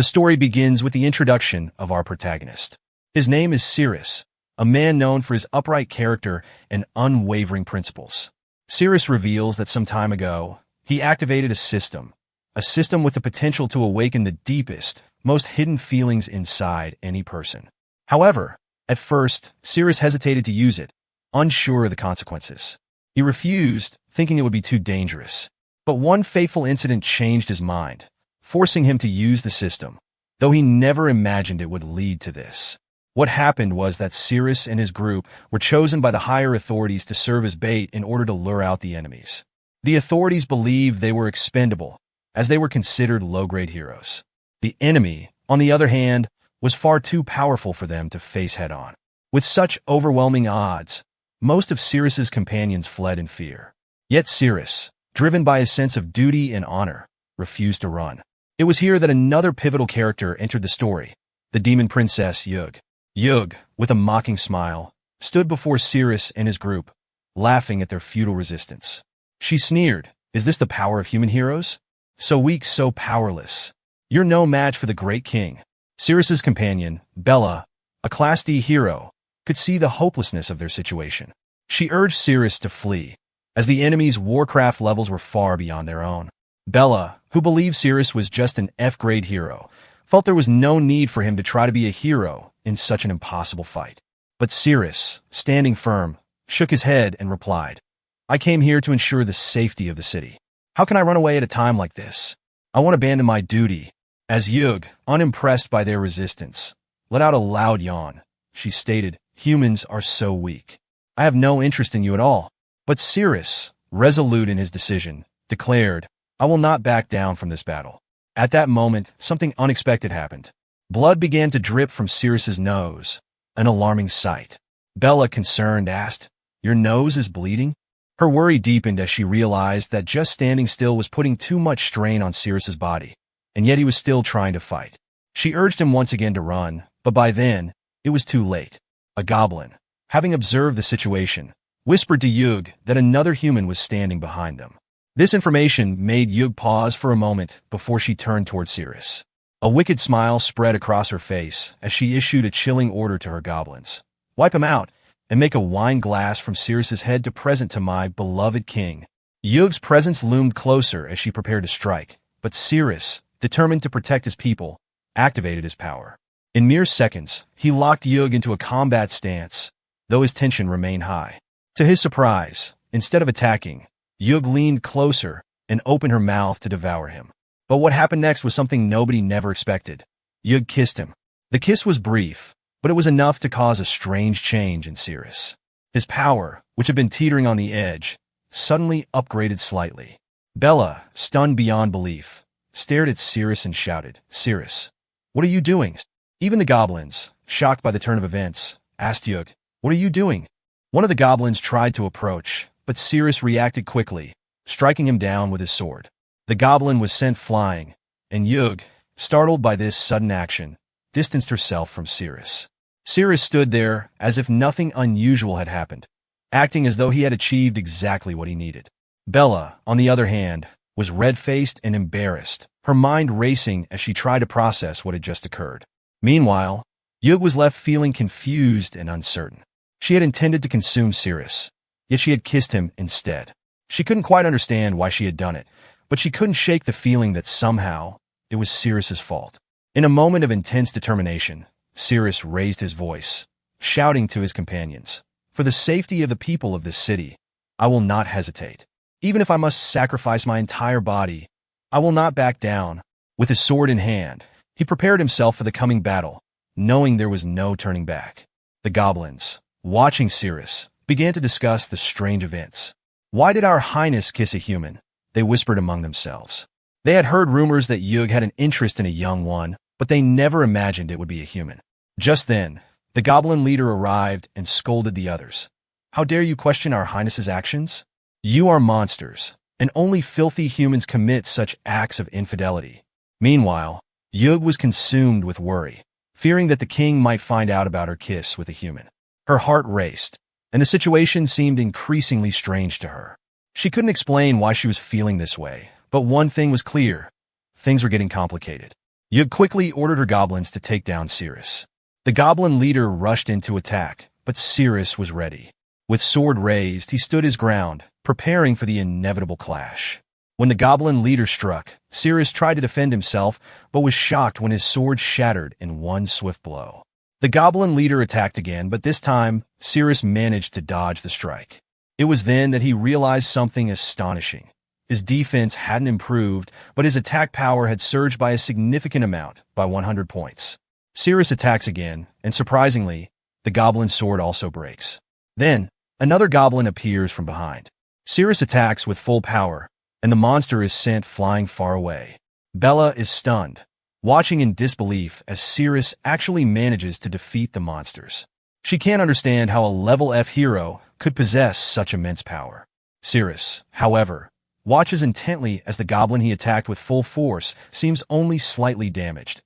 The story begins with the introduction of our protagonist. His name is Sirrus, a man known for his upright character and unwavering principles. Sirrus reveals that some time ago, he activated a system with the potential to awaken the deepest, most hidden feelings inside any person. However, at first, Sirrus hesitated to use it, unsure of the consequences. He refused, thinking it would be too dangerous. But one fateful incident changed his mind, forcing him to use the system, though he never imagined it would lead to this. What happened was that Sirrus and his group were chosen by the higher authorities to serve as bait in order to lure out the enemies. The authorities believed they were expendable, as they were considered low-grade heroes. The enemy, on the other hand, was far too powerful for them to face head-on. With such overwhelming odds, most of Sirrus's companions fled in fear. Yet Sirrus, driven by his sense of duty and honor, refused to run. It was here that another pivotal character entered the story, the demon princess Yug. Yug, with a mocking smile, stood before Sirrus and his group, laughing at their futile resistance. She sneered, "Is this the power of human heroes? So weak, so powerless. You're no match for the great king." Sirrus's companion, Bella, a Class D hero, could see the hopelessness of their situation. She urged Sirrus to flee, as the enemy's warcraft levels were far beyond their own. Bella, who believed Sirrus was just an F-grade hero, felt there was no need for him to try to be a hero in such an impossible fight. But Sirrus, standing firm, shook his head and replied, "I came here to ensure the safety of the city. How can I run away at a time like this? I won't abandon my duty." As Yug, unimpressed by their resistance, let out a loud yawn, she stated, "Humans are so weak. I have no interest in you at all." But Sirrus, resolute in his decision, declared, "I will not back down from this battle." At that moment, something unexpected happened. Blood began to drip from Sirrus's nose, an alarming sight. Bella, concerned, asked, "Your nose is bleeding?" Her worry deepened as she realized that just standing still was putting too much strain on Sirrus's body, and yet he was still trying to fight. She urged him once again to run, but by then, it was too late. A goblin, having observed the situation, whispered to Yug that another human was standing behind them. This information made Yug pause for a moment before she turned toward Sirrus. A wicked smile spread across her face as she issued a chilling order to her goblins. "Wipe him out, and make a wine glass from Sirrus's head to present to my beloved king." Yug's presence loomed closer as she prepared to strike, but Sirrus, determined to protect his people, activated his power. In mere seconds, he locked Yug into a combat stance, though his tension remained high. To his surprise, instead of attacking, Yug leaned closer and opened her mouth to devour him. But what happened next was something nobody never expected. Yug kissed him. The kiss was brief, but it was enough to cause a strange change in Sirrus. His power, which had been teetering on the edge, suddenly upgraded slightly. Bella, stunned beyond belief, stared at Sirrus and shouted, "Sirrus, what are you doing?" Even the goblins, shocked by the turn of events, asked Yug, "What are you doing?" One of the goblins tried to approach, but Sirrus reacted quickly, striking him down with his sword. The goblin was sent flying, and Yug, startled by this sudden action, distanced herself from Sirrus. Sirrus stood there as if nothing unusual had happened, acting as though he had achieved exactly what he needed. Bella, on the other hand, was red-faced and embarrassed, her mind racing as she tried to process what had just occurred. Meanwhile, Yug was left feeling confused and uncertain. She had intended to consume Sirrus, yet she had kissed him instead. She couldn't quite understand why she had done it, but she couldn't shake the feeling that somehow it was Sirrus's fault. In a moment of intense determination, Sirrus raised his voice, shouting to his companions, "For the safety of the people of this city, I will not hesitate. Even if I must sacrifice my entire body, I will not back down." With his sword in hand, he prepared himself for the coming battle, knowing there was no turning back. The goblins, watching Sirrus, began to discuss the strange events. "Why did our highness kiss a human?" they whispered among themselves. They had heard rumors that Yug had an interest in a young one, but they never imagined it would be a human. Just then, the goblin leader arrived and scolded the others. "How dare you question our highness's actions? You are monsters, and only filthy humans commit such acts of infidelity." Meanwhile, Yug was consumed with worry, fearing that the king might find out about her kiss with a human. Her heart raced, and the situation seemed increasingly strange to her. She couldn't explain why she was feeling this way, but one thing was clear. Things were getting complicated. Yug quickly ordered her goblins to take down Cirrus. The goblin leader rushed in to attack, but Cirrus was ready. With sword raised, he stood his ground, preparing for the inevitable clash. When the goblin leader struck, Cirrus tried to defend himself, but was shocked when his sword shattered in one swift blow. The goblin leader attacked again, but this time, Cirrus managed to dodge the strike. It was then that he realized something astonishing. His defense hadn't improved, but his attack power had surged by a significant amount, by 100 points. Cirrus attacks again, and surprisingly, the goblin's sword also breaks. Then, another goblin appears from behind. Cirrus attacks with full power, and the monster is sent flying far away. Bella is stunned, watching in disbelief as Cirrus actually manages to defeat the monsters. She can't understand how a level F hero could possess such immense power. Cirrus, however, watches intently as the goblin he attacked with full force seems only slightly damaged.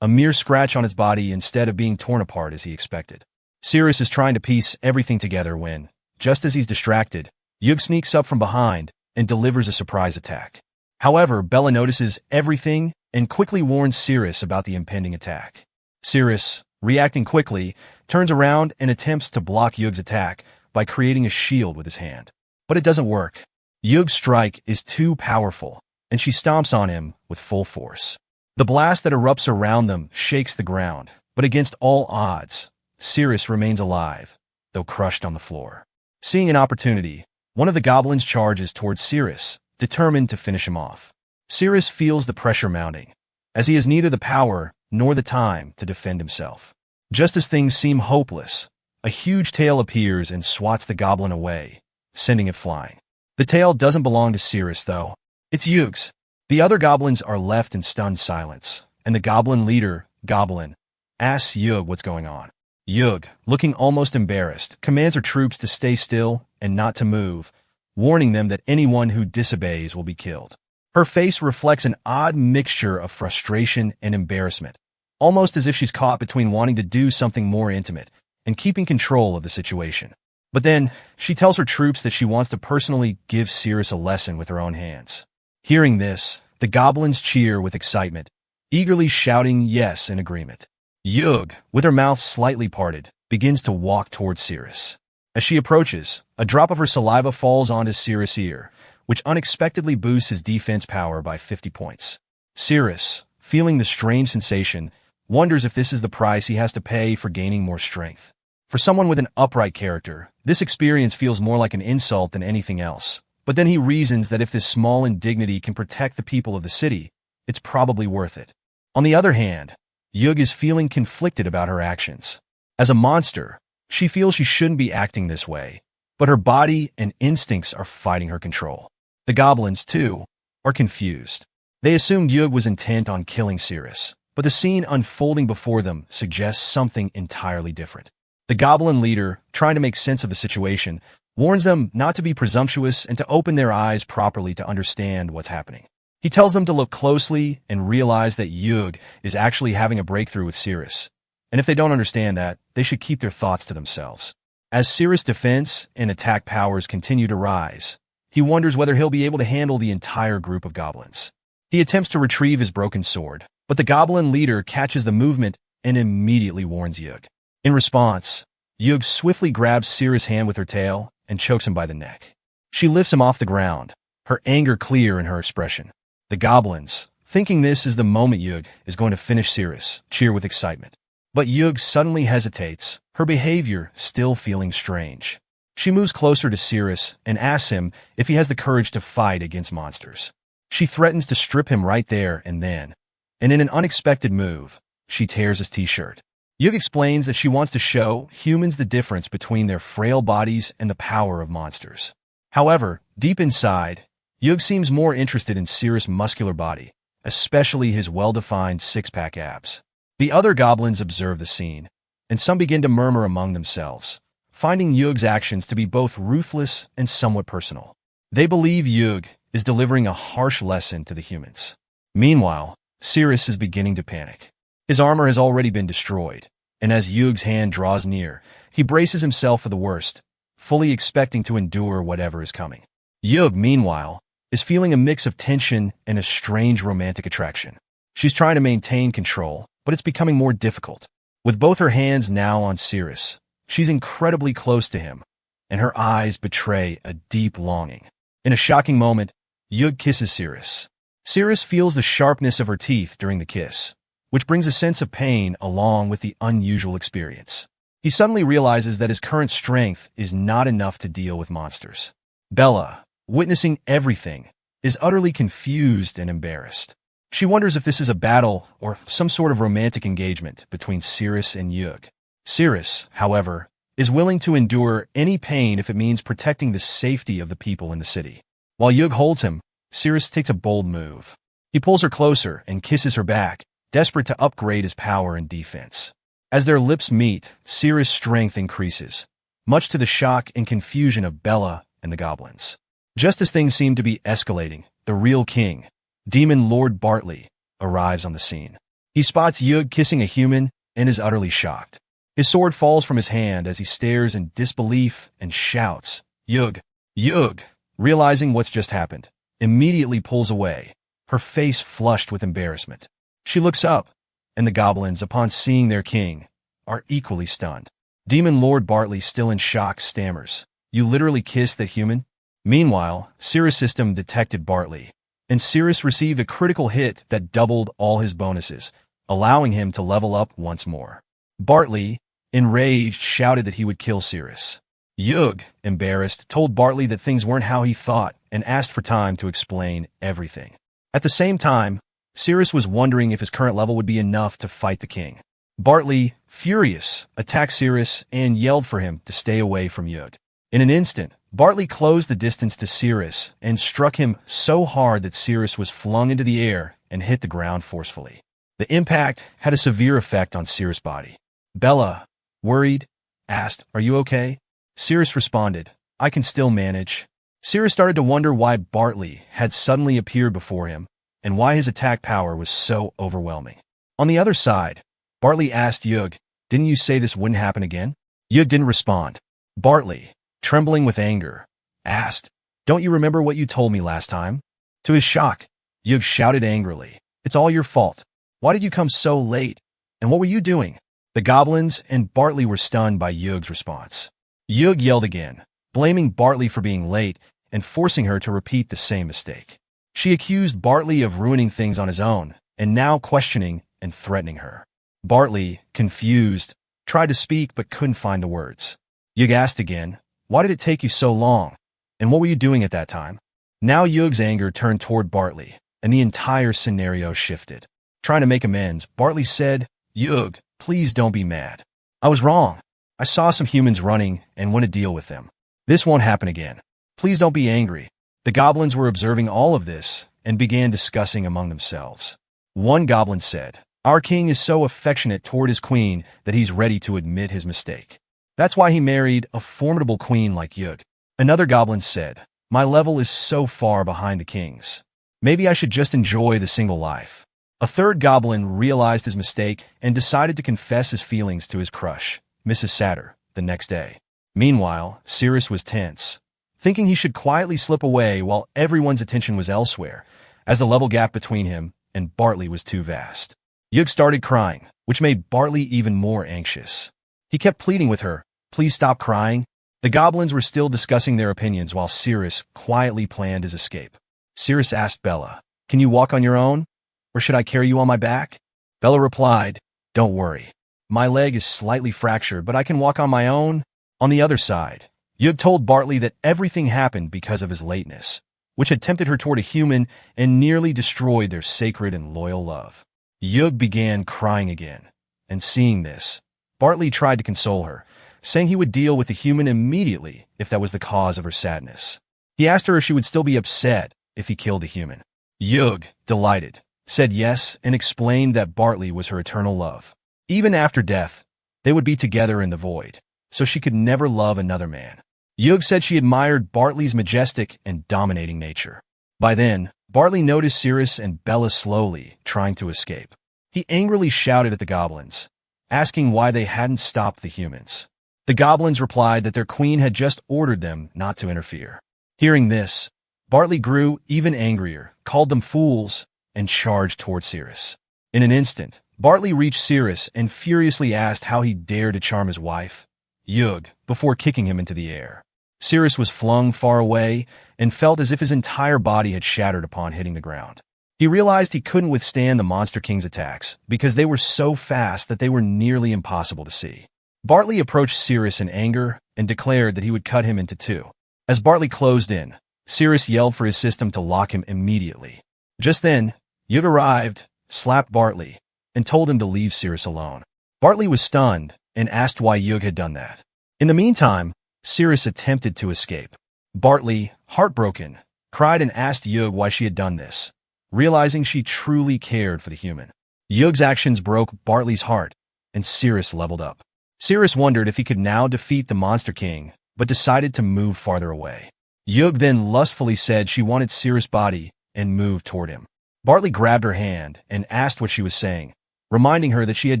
A mere scratch on its body instead of being torn apart as he expected. Cirrus is trying to piece everything together when, just as he's distracted, Yug sneaks up from behind and delivers a surprise attack. However, Bella notices everything and quickly warns Cirrus about the impending attack. Cirrus, reacting quickly, turns around and attempts to block Yug's attack by creating a shield with his hand. But it doesn't work. Yug's strike is too powerful, and she stomps on him with full force. The blast that erupts around them shakes the ground, but against all odds, Cirrus remains alive, though crushed on the floor. Seeing an opportunity, one of the goblins charges towards Cirrus, determined to finish him off. Cirrus feels the pressure mounting, as he has neither the power nor the time to defend himself. Just as things seem hopeless, a huge tail appears and swats the goblin away, sending it flying. The tail doesn't belong to Cirrus, though. It's Yug's. The other goblins are left in stunned silence, and the goblin leader, Goblin, asks Yug what's going on. Yug, looking almost embarrassed, commands her troops to stay still and not to move, warning them that anyone who disobeys will be killed. Her face reflects an odd mixture of frustration and embarrassment, almost as if she's caught between wanting to do something more intimate and keeping control of the situation. But then, she tells her troops that she wants to personally give Cirrus a lesson with her own hands. Hearing this, the goblins cheer with excitement, eagerly shouting yes in agreement. Yug, with her mouth slightly parted, begins to walk towards Cirrus. As she approaches, a drop of her saliva falls onto Cirrus' ear, which unexpectedly boosts his defense power by 50 points. Cirrus, feeling the strange sensation, wonders if this is the price he has to pay for gaining more strength. For someone with an upright character, this experience feels more like an insult than anything else. But then he reasons that if this small indignity can protect the people of the city, it's probably worth it. On the other hand, Yug is feeling conflicted about her actions. As a monster, she feels she shouldn't be acting this way, but her body and instincts are fighting her control. The goblins, too, are confused. They assumed Yug was intent on killing Cirrus, but the scene unfolding before them suggests something entirely different. The goblin leader, trying to make sense of the situation, warns them not to be presumptuous and to open their eyes properly to understand what's happening. He tells them to look closely and realize that Yug is actually having a breakthrough with Cirrus, and if they don't understand that, they should keep their thoughts to themselves. As Cirrus' defense and attack powers continue to rise, he wonders whether he'll be able to handle the entire group of goblins. He attempts to retrieve his broken sword, but the goblin leader catches the movement and immediately warns Yug. In response, Yug swiftly grabs Cirrus' hand with her tail and chokes him by the neck. She lifts him off the ground, her anger clear in her expression. The goblins, thinking this is the moment Yug is going to finish Cirrus, cheer with excitement. But Yug suddenly hesitates, her behavior still feeling strange. She moves closer to Cirrus and asks him if he has the courage to fight against monsters. She threatens to strip him right there and then, and in an unexpected move, she tears his t-shirt. Yug explains that she wants to show humans the difference between their frail bodies and the power of monsters. However, deep inside, Yug seems more interested in Cirrus' muscular body, especially his well-defined six-pack abs. The other goblins observe the scene, and some begin to murmur among themselves, finding Yug's actions to be both ruthless and somewhat personal. They believe Yug is delivering a harsh lesson to the humans. Meanwhile, Cirrus is beginning to panic. His armor has already been destroyed, and as Yug's hand draws near, he braces himself for the worst, fully expecting to endure whatever is coming. Yug, meanwhile, is feeling a mix of tension and a strange romantic attraction. She's trying to maintain control, but it's becoming more difficult. With both her hands now on Cirrus, she's incredibly close to him, and her eyes betray a deep longing. In a shocking moment, Yug kisses Cirrus. Cirrus feels the sharpness of her teeth during the kiss, which brings a sense of pain along with the unusual experience. He suddenly realizes that his current strength is not enough to deal with monsters. Bella, witnessing everything, is utterly confused and embarrassed. She wonders if this is a battle or some sort of romantic engagement between Cirrus and Yug. Cirrus, however, is willing to endure any pain if it means protecting the safety of the people in the city. While Yug holds him, Cirrus takes a bold move. He pulls her closer and kisses her back, desperate to upgrade his power and defense. As their lips meet, Cirrus' strength increases, much to the shock and confusion of Bella and the goblins. Just as things seem to be escalating, the real king, Demon Lord Bartley, arrives on the scene. He spots Yug kissing a human and is utterly shocked. His sword falls from his hand as he stares in disbelief and shouts, "Yug! Yug!" Realizing what's just happened, immediately pulls away, her face flushed with embarrassment. She looks up, and the goblins, upon seeing their king, are equally stunned. Demon Lord Bartley, still in shock, stammers, "You literally kissed that human?" Meanwhile, Cirrus' system detected Bartley, and Cirrus received a critical hit that doubled all his bonuses, allowing him to level up once more. Bartley, enraged, shouted that he would kill Cirrus. Yug, embarrassed, told Bartley that things weren't how he thought and asked for time to explain everything. At the same time, Cirrus was wondering if his current level would be enough to fight the king. Bartley, furious, attacked Cirrus and yelled for him to stay away from Yug. In an instant, Bartley closed the distance to Cirrus and struck him so hard that Cirrus was flung into the air and hit the ground forcefully. The impact had a severe effect on Cirrus' body. Bella, worried, asked, "Are you okay?" Cirrus responded, "I can still manage." Cirrus started to wonder why Bartley had suddenly appeared before him and why his attack power was so overwhelming. On the other side, Bartley asked Yug, "Didn't you say this wouldn't happen again?" Yug didn't respond. Bartley, trembling with anger, asked, "Don't you remember what you told me last time?" To his shock, Yug shouted angrily, "It's all your fault. Why did you come so late? And what were you doing?" The goblins and Bartley were stunned by Yug's response. Yug yelled again, blaming Bartley for being late and forcing her to repeat the same mistake. She accused Bartley of ruining things on his own and now questioning and threatening her. Bartley, confused, tried to speak but couldn't find the words. Yug asked again, "Why did it take you so long? And what were you doing at that time?" Now Yug's anger turned toward Bartley, and the entire scenario shifted. Trying to make amends, Bartley said, "Yug, please don't be mad. I was wrong. I saw some humans running and want to deal with them. This won't happen again. Please don't be angry." The goblins were observing all of this and began discussing among themselves. One goblin said, "Our king is so affectionate toward his queen that he's ready to admit his mistake. That's why he married a formidable queen like Yug." Another goblin said, "My level is so far behind the king's. Maybe I should just enjoy the single life." A third goblin realized his mistake and decided to confess his feelings to his crush, Mrs. Satter, the next day. Meanwhile, Cirrus was tense, thinking he should quietly slip away while everyone's attention was elsewhere, as the level gap between him and Bartley was too vast. Yug started crying, which made Bartley even more anxious. He kept pleading with her, "Please stop crying." The goblins were still discussing their opinions while Cirrus quietly planned his escape. Cirrus asked Bella, "Can you walk on your own? Or should I carry you on my back?" Bella replied, "Don't worry. My leg is slightly fractured, but I can walk on my own." On the other side, Yug told Bartley that everything happened because of his lateness, which had tempted her toward a human and nearly destroyed their sacred and loyal love. Yug began crying again, and seeing this, Bartley tried to console her, saying he would deal with the human immediately if that was the cause of her sadness. He asked her if she would still be upset if he killed the human. Yug, delighted, said yes and explained that Bartley was her eternal love. Even after death, they would be together in the void, so she could never love another man. Yug said she admired Bartley's majestic and dominating nature. By then, Bartley noticed Cirrus and Bella slowly trying to escape. He angrily shouted at the goblins, asking why they hadn't stopped the humans. The goblins replied that their queen had just ordered them not to interfere. Hearing this, Bartley grew even angrier, called them fools, and charged toward Cirrus. In an instant, Bartley reached Cirrus and furiously asked how he dared to charm his wife, Yug, before kicking him into the air. Cirrus was flung far away and felt as if his entire body had shattered upon hitting the ground. He realized he couldn't withstand the Monster King's attacks because they were so fast that they were nearly impossible to see. Bartley approached Cirrus in anger and declared that he would cut him into two. As Bartley closed in, Cirrus yelled for his system to lock him immediately. Just then, Yug arrived, slapped Bartley, and told him to leave Cirrus alone. Bartley was stunned and asked why Yug had done that. In the meantime, Cirrus attempted to escape. Bartley, heartbroken, cried and asked Yug why she had done this, realizing she truly cared for the human. Yug's actions broke Bartley's heart, and Cirrus leveled up. Cirrus wondered if he could now defeat the Monster King, but decided to move farther away. Yug then lustfully said she wanted Cirrus' body and moved toward him. Bartley grabbed her hand and asked what she was saying, reminding her that she had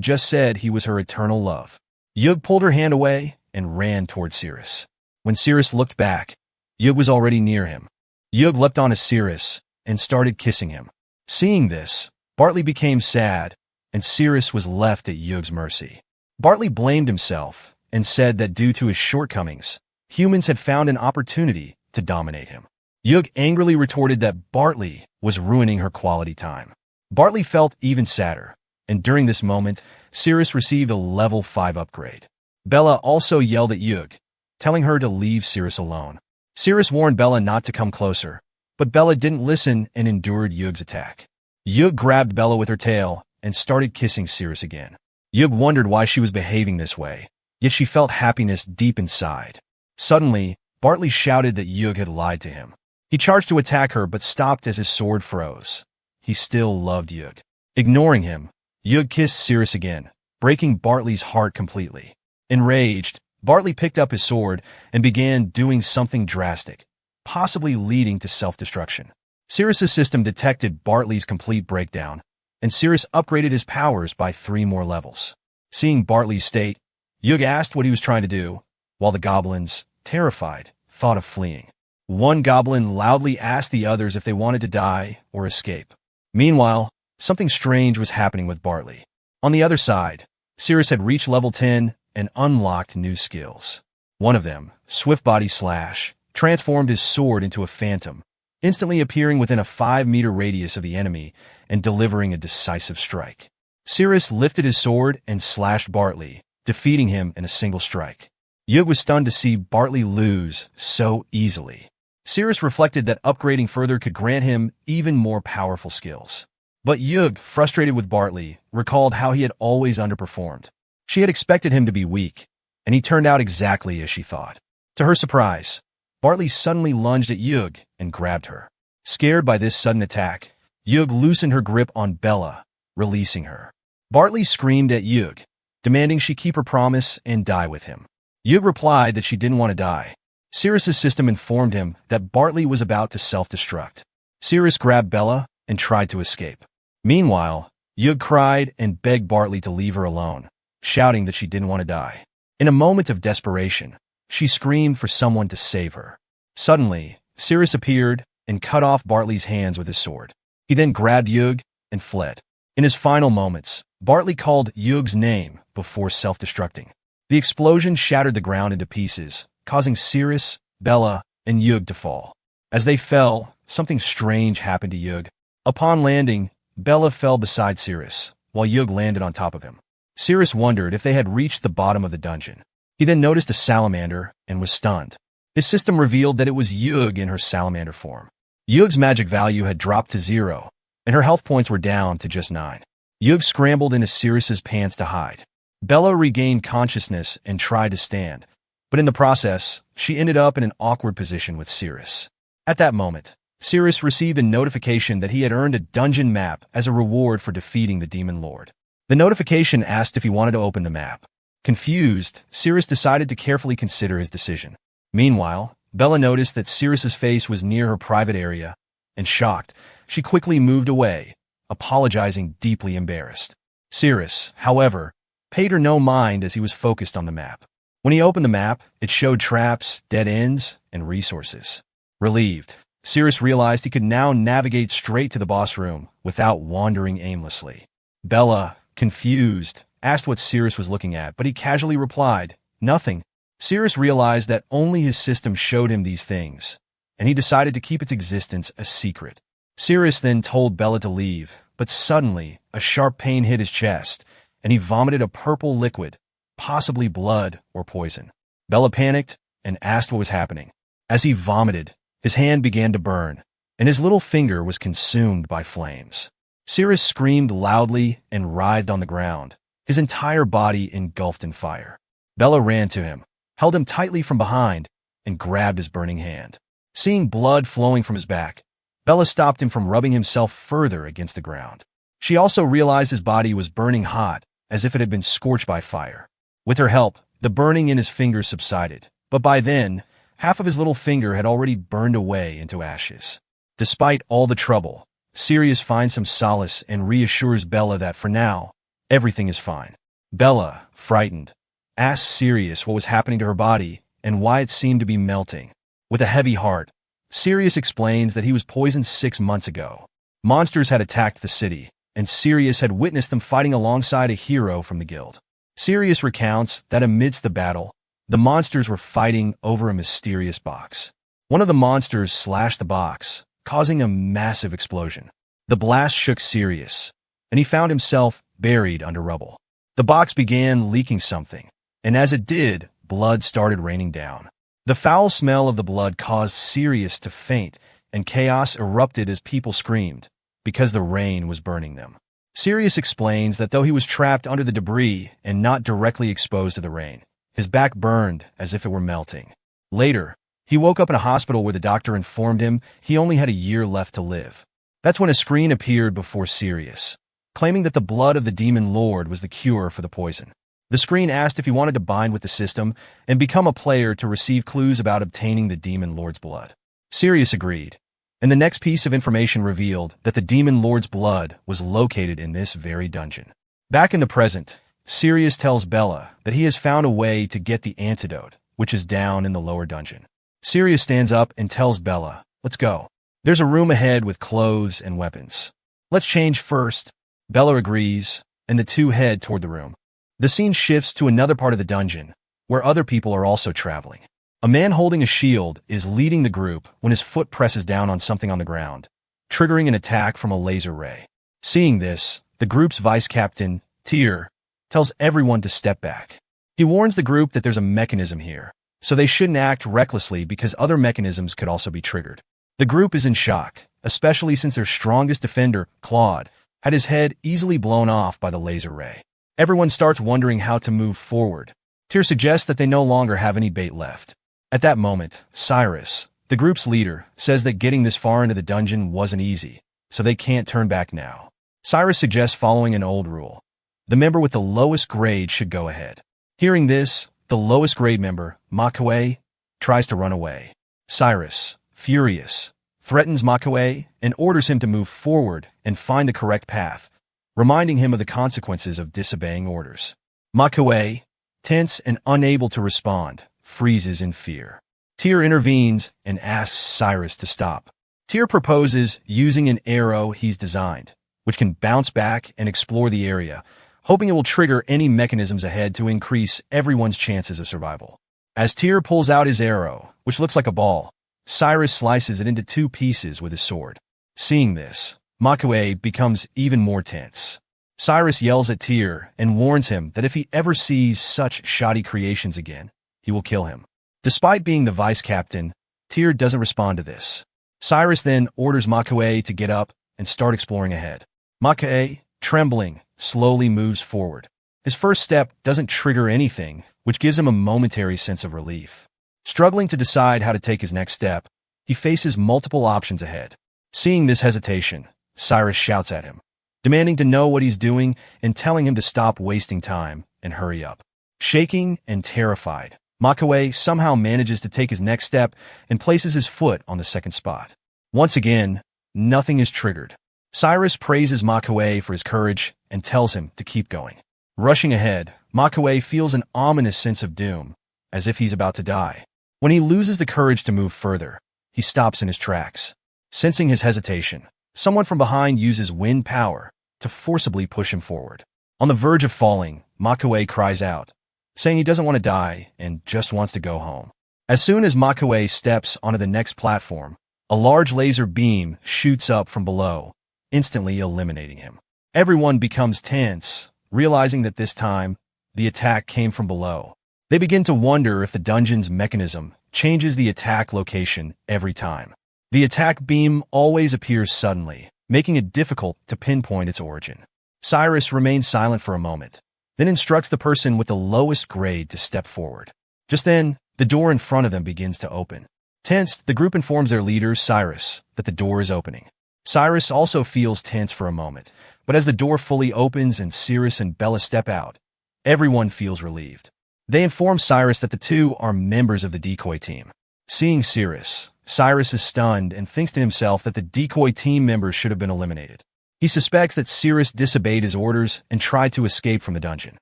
just said he was her eternal love. Yug pulled her hand away and ran toward Cirrus. When Cirrus looked back, Yug was already near him. Yug leapt onto Cirrus and started kissing him. Seeing this, Bartley became sad, and Cirrus was left at Yug's mercy. Bartley blamed himself and said that due to his shortcomings, humans had found an opportunity to dominate him. Yug angrily retorted that Bartley was ruining her quality time. Bartley felt even sadder, and during this moment, Cirrus received a level 5 upgrade. Bella also yelled at Yug, telling her to leave Cirrus alone. Cirrus warned Bella not to come closer, but Bella didn't listen and endured Yug's attack. Yug grabbed Bella with her tail and started kissing Cirrus again. Yug wondered why she was behaving this way, yet she felt happiness deep inside. Suddenly, Bartley shouted that Yug had lied to him. He charged to attack her but stopped as his sword froze. He still loved Yug. Ignoring him, Yug kissed Cirrus again, breaking Bartley's heart completely. Enraged, Bartley picked up his sword and began doing something drastic, possibly leading to self-destruction. Cirrus's system detected Bartley's complete breakdown, and Cirrus upgraded his powers by 3 more levels. Seeing Bartley's state, Yug asked what he was trying to do, while the goblins, terrified, thought of fleeing. One goblin loudly asked the others if they wanted to die or escape. Meanwhile, something strange was happening with Bartley. On the other side, Cirrus had reached level 10 and unlocked new skills. One of them, Swift Body Slash, transformed his sword into a phantom, instantly appearing within a 5-meter radius of the enemy and delivering a decisive strike. Cirrus lifted his sword and slashed Bartley, defeating him in a single strike. Yug was stunned to see Bartley lose so easily. Cirrus reflected that upgrading further could grant him even more powerful skills. But Yug, frustrated with Bartley, recalled how he had always underperformed. She had expected him to be weak, and he turned out exactly as she thought. To her surprise, Bartley suddenly lunged at Yug and grabbed her. Scared by this sudden attack, Yug loosened her grip on Bella, releasing her. Bartley screamed at Yug, demanding she keep her promise and die with him. Yug replied that she didn't want to die. Cirrus's system informed him that Bartley was about to self-destruct. Cirrus grabbed Bella and tried to escape. Meanwhile, Yug cried and begged Bartley to leave her alone, shouting that she didn't want to die. In a moment of desperation, she screamed for someone to save her. Suddenly, Cirrus appeared and cut off Bartley's hands with his sword. He then grabbed Yug and fled. In his final moments, Bartley called Yug's name before self-destructing. The explosion shattered the ground into pieces, causing Cirrus, Bella, and Yug to fall. As they fell, something strange happened to Yug. Upon landing, Bella fell beside Cirrus, while Yug landed on top of him. Cirrus wondered if they had reached the bottom of the dungeon. He then noticed a salamander and was stunned. His system revealed that it was Yug in her salamander form. Yug's magic value had dropped to 0, and her health points were down to just 9. Yug scrambled into Cirrus's pants to hide. Bella regained consciousness and tried to stand, but in the process, she ended up in an awkward position with Cirrus. At that moment, Cirrus received a notification that he had earned a dungeon map as a reward for defeating the Demon Lord. The notification asked if he wanted to open the map. Confused, Cirrus decided to carefully consider his decision. Meanwhile, Bella noticed that Cirrus's face was near her private area, and shocked, she quickly moved away, apologizing deeply embarrassed. Cirrus, however, paid her no mind as he was focused on the map. When he opened the map, it showed traps, dead ends, and resources. Relieved, Cirrus realized he could now navigate straight to the boss room without wandering aimlessly. Bella, confused, asked what Sirius was looking at, but he casually replied, "Nothing." Sirius realized that only his system showed him these things, and he decided to keep its existence a secret. Sirius then told Bella to leave, but suddenly a sharp pain hit his chest, and he vomited a purple liquid, possibly blood or poison. Bella panicked and asked what was happening. As he vomited, his hand began to burn, and his little finger was consumed by flames. Sirius screamed loudly and writhed on the ground, his entire body engulfed in fire. Bella ran to him, held him tightly from behind, and grabbed his burning hand. Seeing blood flowing from his back, Bella stopped him from rubbing himself further against the ground. She also realized his body was burning hot, as if it had been scorched by fire. With her help, the burning in his fingers subsided, but by then, half of his little finger had already burned away into ashes. Despite all the trouble, Sirius finds some solace and reassures Bella that for now, everything is fine. Bella, frightened, asked Sirius what was happening to her body and why it seemed to be melting. With a heavy heart, Sirius explains that he was poisoned 6 months ago. Monsters had attacked the city, and Sirius had witnessed them fighting alongside a hero from the guild. Sirius recounts that amidst the battle, the monsters were fighting over a mysterious box. One of the monsters slashed the box, causing a massive explosion. The blast shook Sirius, and he found himself buried under rubble. The box began leaking something, and as it did, blood started raining down. The foul smell of the blood caused Sirius to faint, and chaos erupted as people screamed, because the rain was burning them. Sirius explains that though he was trapped under the debris and not directly exposed to the rain, his back burned as if it were melting. Later, he woke up in a hospital where the doctor informed him he only had a year left to live. That's when a screen appeared before Sirius, claiming that the blood of the Demon Lord was the cure for the poison. The screen asked if he wanted to bind with the system and become a player to receive clues about obtaining the Demon Lord's blood. Sirius agreed, and the next piece of information revealed that the Demon Lord's blood was located in this very dungeon. Back in the present, Sirius tells Bella that he has found a way to get the antidote, which is down in the lower dungeon. Sirius stands up and tells Bella, "Let's go. There's a room ahead with clothes and weapons. Let's change first." Bella agrees, and the two head toward the room. The scene shifts to another part of the dungeon, where other people are also traveling. A man holding a shield is leading the group when his foot presses down on something on the ground, triggering an attack from a laser ray. Seeing this, the group's vice captain, Tyr, tells everyone to step back. He warns the group that there's a mechanism here, so they shouldn't act recklessly because other mechanisms could also be triggered. The group is in shock, especially since their strongest defender, Claude, had his head easily blown off by the laser ray. Everyone starts wondering how to move forward. Tyr suggests that they no longer have any bait left. At that moment, Cyrus, the group's leader, says that getting this far into the dungeon wasn't easy, so they can't turn back now. Cyrus suggests following an old rule. The member with the lowest grade should go ahead. Hearing this, the lowest grade member, Makawe, tries to run away. Cyrus, furious, threatens Makawe and orders him to move forward and find the correct path, reminding him of the consequences of disobeying orders. Makawe, tense and unable to respond, freezes in fear. Tyr intervenes and asks Cyrus to stop. Tyr proposes using an arrow he's designed, which can bounce back and explore the area, hoping it will trigger any mechanisms ahead to increase everyone's chances of survival. As Tyr pulls out his arrow, which looks like a ball, Cyrus slices it into 2 pieces with his sword. Seeing this, Makawe becomes even more tense. Cyrus yells at Tyr and warns him that if he ever sees such shoddy creations again, he will kill him. Despite being the vice captain, Tyr doesn't respond to this. Cyrus then orders Makawe to get up and start exploring ahead. Makawe, trembling, slowly moves forward. His first step doesn't trigger anything, which gives him a momentary sense of relief. Struggling to decide how to take his next step, he faces multiple options ahead. Seeing this hesitation, Cyrus shouts at him, demanding to know what he's doing and telling him to stop wasting time and hurry up. Shaking and terrified, Makawe somehow manages to take his next step and places his foot on the second spot. Once again, nothing is triggered. Cyrus praises Makawe for his courage and tells him to keep going. Rushing ahead, Makawe feels an ominous sense of doom, as if he's about to die. When he loses the courage to move further, he stops in his tracks. Sensing his hesitation, someone from behind uses wind power to forcibly push him forward. On the verge of falling, Makaue cries out, saying he doesn't want to die and just wants to go home. As soon as Makaue steps onto the next platform, a large laser beam shoots up from below, instantly eliminating him. Everyone becomes tense, realizing that this time, the attack came from below. They begin to wonder if the dungeon's mechanism changes the attack location every time. The attack beam always appears suddenly, making it difficult to pinpoint its origin. Cyrus remains silent for a moment, then instructs the person with the lowest grade to step forward. Just then, the door in front of them begins to open. Tensed, the group informs their leader, Cyrus, that the door is opening. Cyrus also feels tense for a moment, but as the door fully opens and Cyrus and Bella step out, everyone feels relieved. They inform Cyrus that the two are members of the decoy team. Seeing Cyrus is stunned and thinks to himself that the decoy team members should have been eliminated. He suspects that Cyrus disobeyed his orders and tried to escape from the dungeon.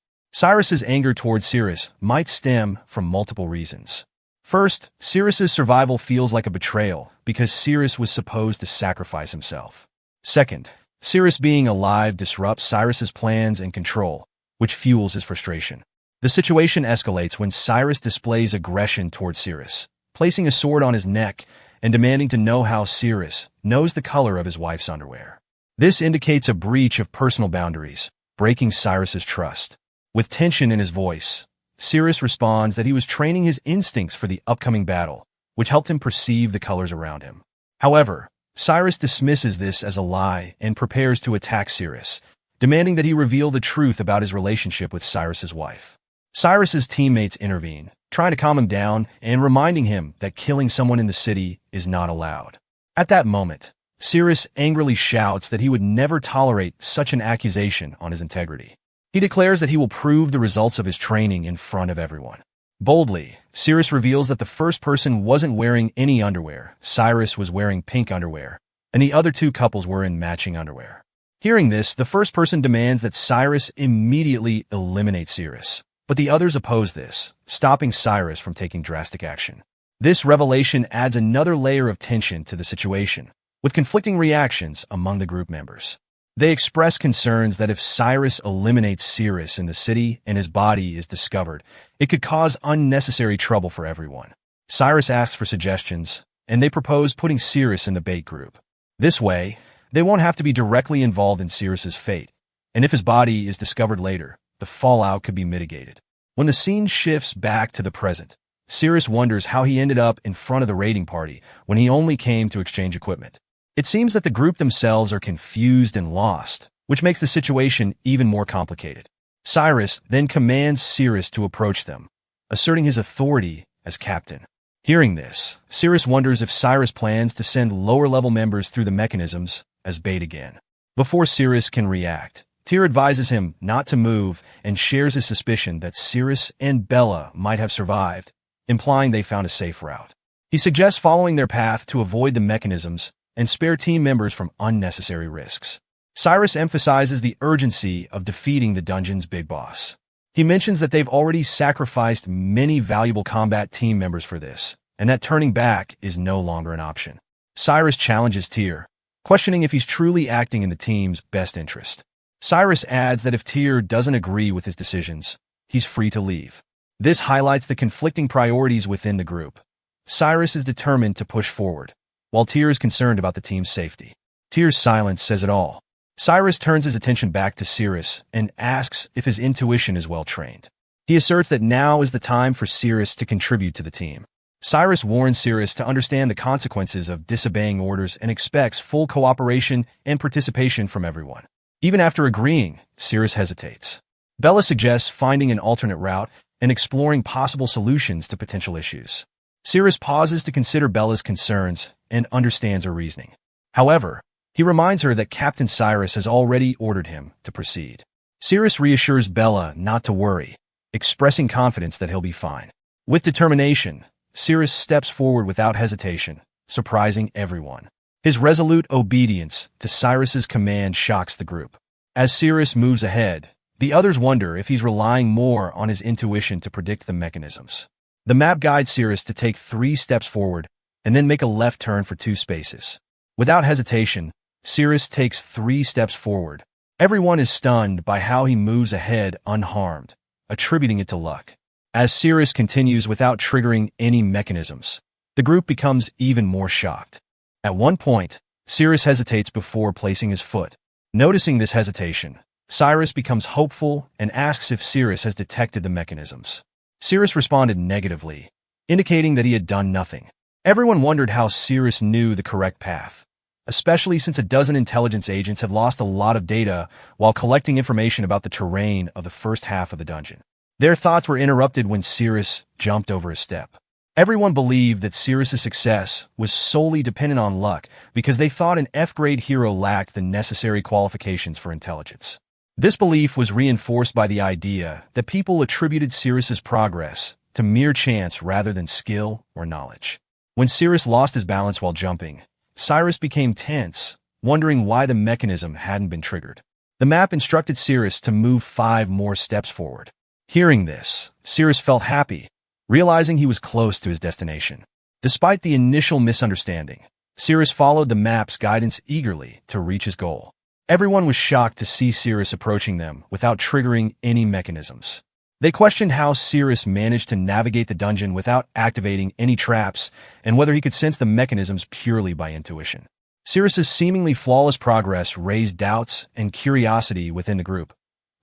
Cyrus's anger towards Cyrus might stem from multiple reasons. First, Cyrus's survival feels like a betrayal because Cyrus was supposed to sacrifice himself. Second, Cyrus being alive disrupts Cyrus's plans and control, which fuels his frustration. The situation escalates when Cyrus displays aggression towards Cyrus, placing a sword on his neck and demanding to know how Cyrus knows the color of his wife's underwear. This indicates a breach of personal boundaries, breaking Cyrus's trust. With tension in his voice, Cyrus responds that he was training his instincts for the upcoming battle, which helped him perceive the colors around him. However, Cyrus dismisses this as a lie and prepares to attack Cyrus, demanding that he reveal the truth about his relationship with Cyrus's wife. Cyrus's teammates intervene, trying to calm him down and reminding him that killing someone in the city is not allowed. At that moment, Cyrus angrily shouts that he would never tolerate such an accusation on his integrity. He declares that he will prove the results of his training in front of everyone. Boldly, Cyrus reveals that the first person wasn't wearing any underwear. Cyrus was wearing pink underwear, and the other two couples were in matching underwear. Hearing this, the first person demands that Cyrus immediately eliminate Cyrus, but the others oppose this, stopping Cyrus from taking drastic action. This revelation adds another layer of tension to the situation, with conflicting reactions among the group members. They express concerns that if Cyrus eliminates Cyrus in the city and his body is discovered, it could cause unnecessary trouble for everyone. Cyrus asks for suggestions, and they propose putting Cyrus in the bait group. This way, they won't have to be directly involved in Cyrus's fate, and if his body is discovered later, the fallout could be mitigated. When the scene shifts back to the present, Cyrus wonders how he ended up in front of the raiding party when he only came to exchange equipment. It seems that the group themselves are confused and lost, which makes the situation even more complicated. Cyrus then commands Cyrus to approach them, asserting his authority as captain. Hearing this, Cyrus wonders if Cyrus plans to send lower-level members through the mechanisms as bait again. Before Cyrus can react, Tyr advises him not to move and shares his suspicion that Cyrus and Bella might have survived, implying they found a safe route. He suggests following their path to avoid the mechanisms and spare team members from unnecessary risks. Cyrus emphasizes the urgency of defeating the dungeon's big boss. He mentions that they've already sacrificed many valuable combat team members for this, and that turning back is no longer an option. Cyrus challenges Tyr, questioning if he's truly acting in the team's best interest. Cyrus adds that if Tyr doesn't agree with his decisions, he's free to leave. This highlights the conflicting priorities within the group. Cyrus is determined to push forward, while Tyr is concerned about the team's safety. Tyr's silence says it all. Cyrus turns his attention back to Cyrus and asks if his intuition is well trained. He asserts that now is the time for Cyrus to contribute to the team. Cyrus warns Cyrus to understand the consequences of disobeying orders and expects full cooperation and participation from everyone. Even after agreeing, Cyrus hesitates. Bella suggests finding an alternate route and exploring possible solutions to potential issues. Cyrus pauses to consider Bella's concerns and understands her reasoning. However, he reminds her that Captain Cyrus has already ordered him to proceed. Cyrus reassures Bella not to worry, expressing confidence that he'll be fine. With determination, Cyrus steps forward without hesitation, surprising everyone. His resolute obedience to Cyrus's command shocks the group. As Cyrus moves ahead, the others wonder if he's relying more on his intuition to predict the mechanisms. The map guides Cyrus to take 3 steps forward and then make a left turn for 2 spaces. Without hesitation, Cyrus takes 3 steps forward, Everyone is stunned by how he moves ahead unharmed, attributing it to luck. As Cirrus continues without triggering any mechanisms, the group becomes even more shocked. At one point, Cirrus hesitates before placing his foot. Noticing this hesitation, Cyrus becomes hopeful and asks if Cirrus has detected the mechanisms. Cirrus responded negatively, indicating that he had done nothing. Everyone wondered how Cirrus knew the correct path, especially since a dozen intelligence agents had lost a lot of data while collecting information about the terrain of the first half of the dungeon. Their thoughts were interrupted when Cirrus jumped over a step. Everyone believed that Cirrus's success was solely dependent on luck because they thought an F-grade hero lacked the necessary qualifications for intelligence. This belief was reinforced by the idea that people attributed Cirrus's progress to mere chance rather than skill or knowledge. When Cirrus lost his balance while jumping, Cyrus became tense, wondering why the mechanism hadn't been triggered. The map instructed Cirrus to move 5 more steps forward. Hearing this, Cirrus felt happy, realizing he was close to his destination. Despite the initial misunderstanding, Cirrus followed the map's guidance eagerly to reach his goal. Everyone was shocked to see Cirrus approaching them without triggering any mechanisms. They questioned how Cirrus managed to navigate the dungeon without activating any traps and whether he could sense the mechanisms purely by intuition. Cirrus's seemingly flawless progress raised doubts and curiosity within the group,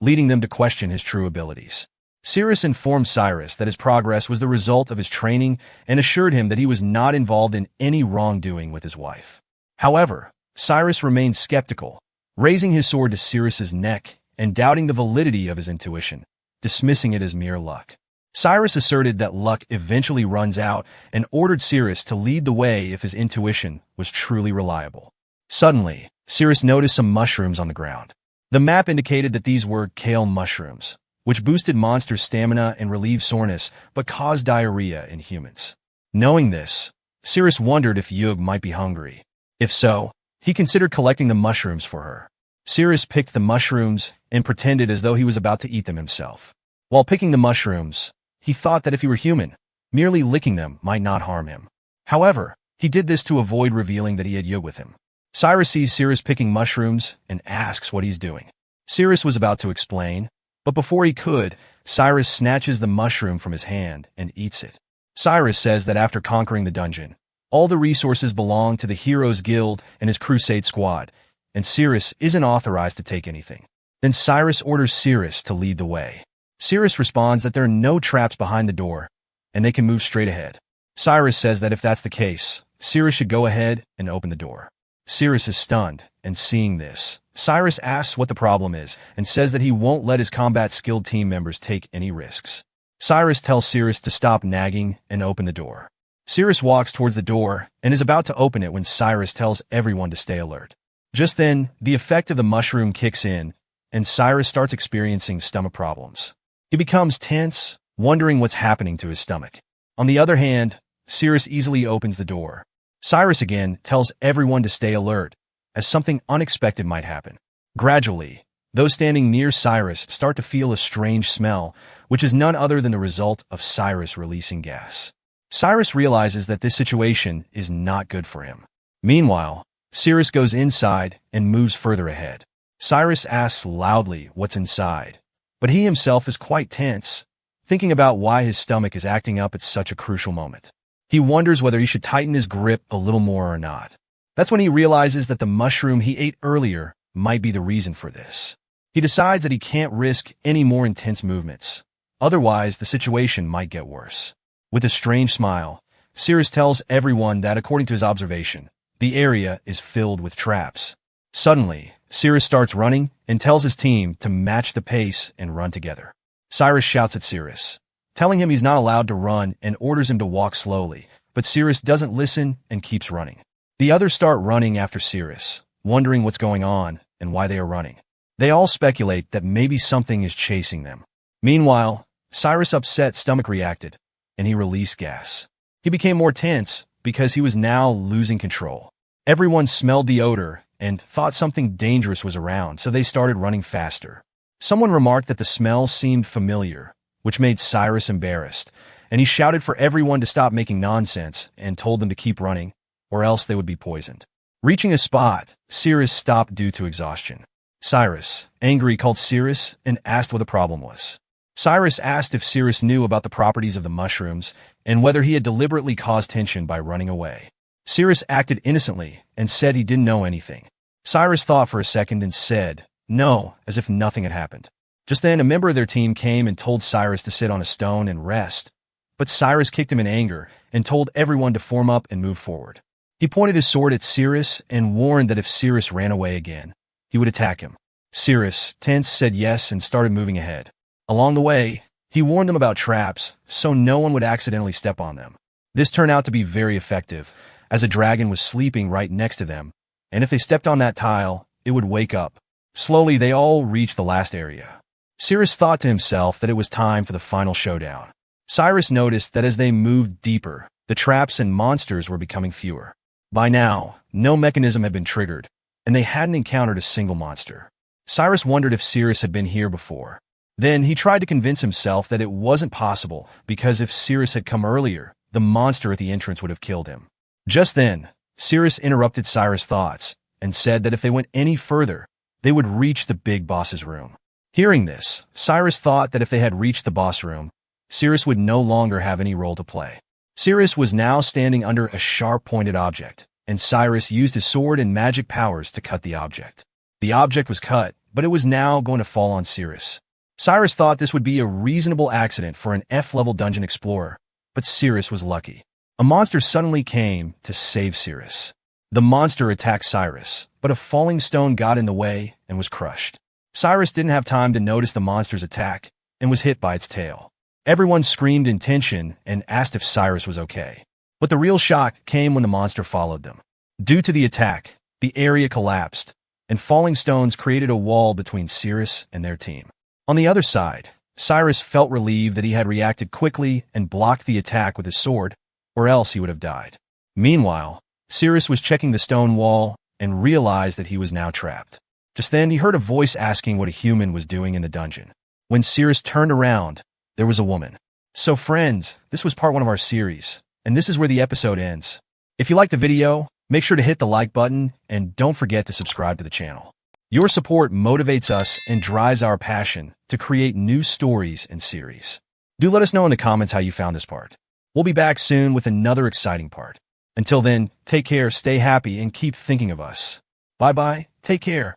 leading them to question his true abilities. Cirrus informed Cyrus that his progress was the result of his training and assured him that he was not involved in any wrongdoing with his wife. However, Cyrus remained skeptical, raising his sword to Cirrus's neck and doubting the validity of his intuition, dismissing it as mere luck. Cyrus asserted that luck eventually runs out and ordered Cirrus to lead the way if his intuition was truly reliable. Suddenly, Cirrus noticed some mushrooms on the ground. The map indicated that these were kale mushrooms, which boosted monsters' stamina and relieved soreness, but caused diarrhea in humans. Knowing this, Cirrus wondered if Yug might be hungry. If so, he considered collecting the mushrooms for her. Cirrus picked the mushrooms and pretended as though he was about to eat them himself. While picking the mushrooms, he thought that if he were human, merely licking them might not harm him. However, he did this to avoid revealing that he had Yug with him. Cyrus sees Cirrus picking mushrooms and asks what he's doing. Cirrus was about to explain, but before he could, Cyrus snatches the mushroom from his hand and eats it. Cyrus says that after conquering the dungeon, all the resources belong to the Heroes Guild and his Crusade Squad, and Cirrus isn't authorized to take anything. Then Cyrus orders Cirrus to lead the way. Cirrus responds that there are no traps behind the door, and they can move straight ahead. Cyrus says that if that's the case, Cirrus should go ahead and open the door. Cirrus is stunned, and seeing this, Cyrus asks what the problem is and says that he won't let his combat-skilled team members take any risks. Cyrus tells Cirrus to stop nagging and open the door. Cirrus walks towards the door and is about to open it when Cyrus tells everyone to stay alert. Just then, the effect of the mushroom kicks in, and Cyrus starts experiencing stomach problems. He becomes tense, wondering what's happening to his stomach. On the other hand, Cirrus easily opens the door. Cyrus again tells everyone to stay alert, as something unexpected might happen. Gradually, those standing near Cyrus start to feel a strange smell, which is none other than the result of Cyrus releasing gas. Cyrus realizes that this situation is not good for him. Meanwhile, Cirrus goes inside and moves further ahead. Cyrus asks loudly what's inside, but he himself is quite tense, thinking about why his stomach is acting up at such a crucial moment. He wonders whether he should tighten his grip a little more or not. That's when he realizes that the mushroom he ate earlier might be the reason for this. He decides that he can't risk any more intense movements. Otherwise, the situation might get worse. With a strange smile, Cirrus tells everyone that according to his observation, the area is filled with traps. Suddenly, Cirrus starts running and tells his team to match the pace and run together. Cyrus shouts at Cirrus, telling him he's not allowed to run and orders him to walk slowly, but Cirrus doesn't listen and keeps running. The others start running after Cirrus, wondering what's going on and why they are running. They all speculate that maybe something is chasing them. Meanwhile, Cyrus' upset stomach reacted, and he released gas. He became more tense because he was now losing control. Everyone smelled the odor and thought something dangerous was around, so they started running faster. Someone remarked that the smell seemed familiar, which made Cyrus embarrassed, and he shouted for everyone to stop making nonsense and told them to keep running, or else they would be poisoned. Reaching a spot, Cirrus stopped due to exhaustion. Cyrus, angry, called Sirius and asked what the problem was. Cyrus asked if Sirius knew about the properties of the mushrooms and whether he had deliberately caused tension by running away. Sirius acted innocently and said he didn't know anything. Cyrus thought for a second and said, "No," as if nothing had happened. Just then, a member of their team came and told Cyrus to sit on a stone and rest. But Cyrus kicked him in anger and told everyone to form up and move forward. He pointed his sword at Sirius and warned that if Sirius ran away again, he would attack him. Sirius, tense, said yes and started moving ahead. Along the way, he warned them about traps so no one would accidentally step on them. This turned out to be very effective, as a dragon was sleeping right next to them, and if they stepped on that tile, it would wake up. Slowly, they all reached the last area. Sirius thought to himself that it was time for the final showdown. Cyrus noticed that as they moved deeper, the traps and monsters were becoming fewer. By now, no mechanism had been triggered, and they hadn't encountered a single monster. Cyrus wondered if Sirius had been here before. Then he tried to convince himself that it wasn't possible because if Sirius had come earlier, the monster at the entrance would have killed him. Just then, Sirius interrupted Cyrus' thoughts and said that if they went any further, they would reach the big boss's room. Hearing this, Cyrus thought that if they had reached the boss room, Sirius would no longer have any role to play. Sirius was now standing under a sharp-pointed object, and Cyrus used his sword and magic powers to cut the object. The object was cut, but it was now going to fall on Sirius. Cyrus thought this would be a reasonable accident for an F-level dungeon explorer, but Sirius was lucky. A monster suddenly came to save Sirius. The monster attacked Cyrus, but a falling stone got in the way and was crushed. Cyrus didn't have time to notice the monster's attack and was hit by its tail. Everyone screamed in tension and asked if Cyrus was okay. But the real shock came when the monster followed them. Due to the attack, the area collapsed, and falling stones created a wall between Sirius and their team. On the other side, Cyrus felt relieved that he had reacted quickly and blocked the attack with his sword, or else he would have died. Meanwhile, Sirius was checking the stone wall and realized that he was now trapped. Just then, he heard a voice asking what a human was doing in the dungeon. When Sirius turned around, there was a woman. So friends, this was part 1 of our series, and this is where the episode ends. If you liked the video, make sure to hit the like button and don't forget to subscribe to the channel. Your support motivates us and drives our passion to create new stories and series. Do let us know in the comments how you found this part. We'll be back soon with another exciting part. Until then, take care, stay happy, and keep thinking of us. Bye-bye, take care.